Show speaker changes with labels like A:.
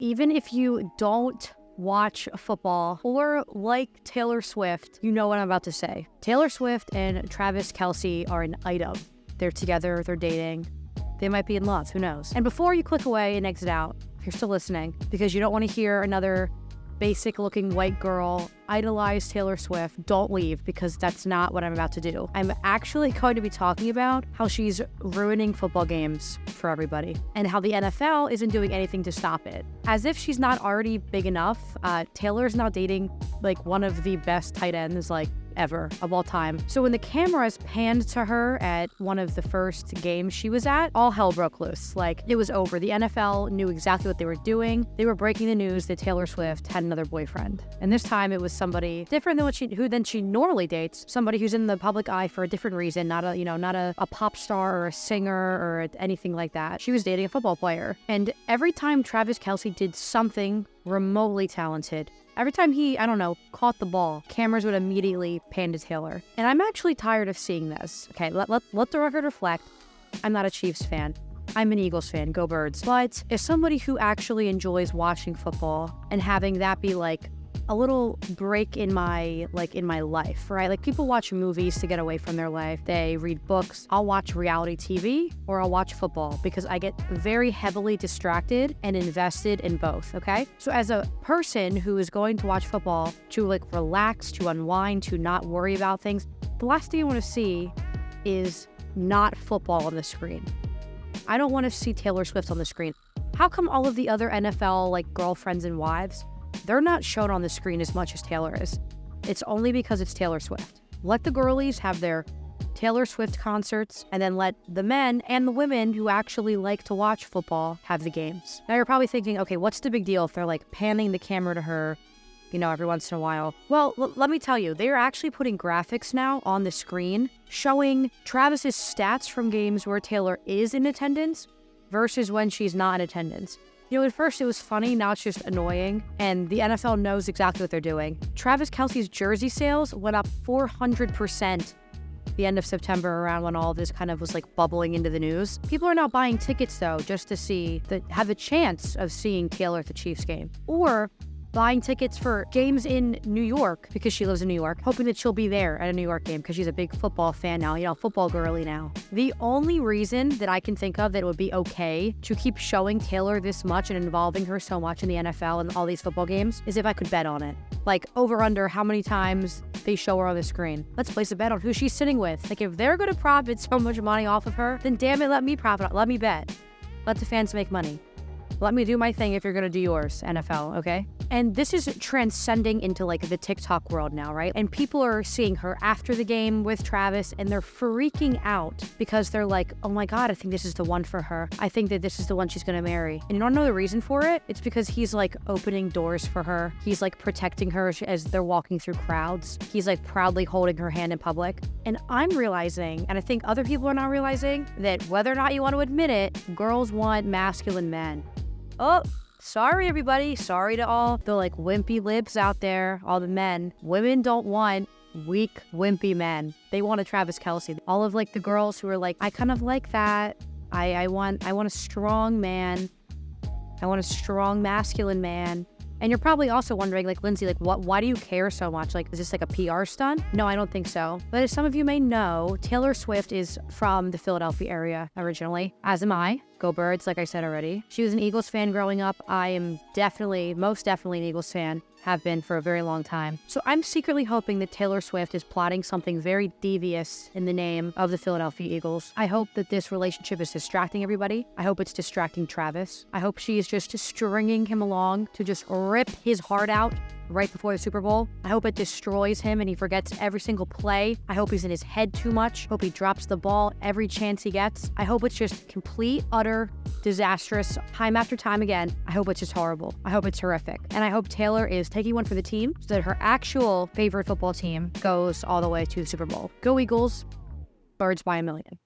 A: Even if you don't watch football or like Taylor Swift, you know what I'm about to say. Taylor Swift and Travis Kelce are an item. They're together, they're dating. They might be in love, who knows? And before you click away and exit out, if you're still listening, because you don't want to hear another basic-looking white girl idolize Taylor Swift, don't leave, because that's not what I'm about to do. I'm actually going to be talking about how she's ruining football games for everybody and how the NFL isn't doing anything to stop it. As if she's not already big enough, Taylor's now dating like one of the best tight ends ever of all time. So when the cameras panned to her at one of the first games she was at, all hell broke loose. It was over. The NFL knew exactly what they were doing. They were breaking the news that Taylor Swift had another boyfriend. And this time it was somebody different than who she normally dates, somebody who's in the public eye for a different reason, not a pop star or a singer or anything like that. She was dating a football player. And every time Travis Kelce did something remotely talented, every time he, caught the ball, cameras would immediately pan to Taylor. And I'm actually tired of seeing this. Okay, let the record reflect. I'm not a Chiefs fan. I'm an Eagles fan. Go Birds. But as somebody who actually enjoys watching football and having that be a little break in my life, right? People watch movies to get away from their life. They read books. I'll watch reality TV or I'll watch football because I get very heavily distracted and invested in both, okay? So as a person who is going to watch football to relax, to unwind, to not worry about things, the last thing I want to see is not football on the screen. I don't want to see Taylor Swift on the screen. How come all of the other NFL girlfriends and wives, they're not shown on the screen as much as Taylor is? It's only because it's Taylor Swift. Let the girlies have their Taylor Swift concerts, and then let the men and the women who actually like to watch football have the games. Now you're probably thinking, okay, what's the big deal if they're panning the camera to her, every once in a while? Well, let me tell you, they're actually putting graphics now on the screen showing Travis's stats from games where Taylor is in attendance versus when she's not in attendance. At first it was funny, now it's just annoying, and the NFL knows exactly what they're doing. Travis Kelce's jersey sales went up 400% the end of September, around when all this kind of was bubbling into the news. People are now buying tickets though, just to have a chance of seeing Taylor at the Chiefs game. Or buying tickets for games in New York because she lives in New York, hoping that she'll be there at a New York game because she's a big football fan now, football girly now. The only reason that I can think of that it would be okay to keep showing Taylor this much and involving her so much in the NFL and all these football games is if I could bet on it. Over under how many times they show her on the screen. Let's place a bet on who she's sitting with. If they're going to profit so much money off of her, then damn it, let me profit. Let me bet. Let the fans make money. Let me do my thing if you're going to do yours, NFL, okay? And this is transcending into the TikTok world now, right? And people are seeing her after the game with Travis and they're freaking out because they're oh my God, I think this is the one for her. I think that this is the one she's going to marry. And you don't know the reason for it? It's because he's opening doors for her. He's protecting her as they're walking through crowds. He's proudly holding her hand in public. And I'm realizing, and I think other people are not realizing, that whether or not you want to admit it, girls want masculine men. Oh, sorry everybody. Sorry to all the wimpy libs out there, all the men. Women don't want weak, wimpy men. They want a Travis Kelce. All of the girls who are I kind of like that. I want a strong man. I want a strong masculine man. And you're probably also wondering, Lindsay, why do you care so much? Is this a PR stunt? No, I don't think so. But as some of you may know, Taylor Swift is from the Philadelphia area originally, as am I. Go Birds, like I said already. She was an Eagles fan growing up. I am most definitely an Eagles fan. Have been for a very long time. So I'm secretly hoping that Taylor Swift is plotting something very devious in the name of the Philadelphia Eagles. I hope that this relationship is distracting everybody. I hope it's distracting Travis. I hope she is just stringing him along to just rip his heart out right before the Super Bowl. I hope it destroys him and he forgets every single play. I hope he's in his head too much. Hope he drops the ball every chance he gets. I hope it's just complete, utter, disastrous, time after time again. I hope it's just horrible. I hope it's horrific. And I hope Taylor is taking one for the team so that her actual favorite football team goes all the way to the Super Bowl. Go Eagles, Birds by a million.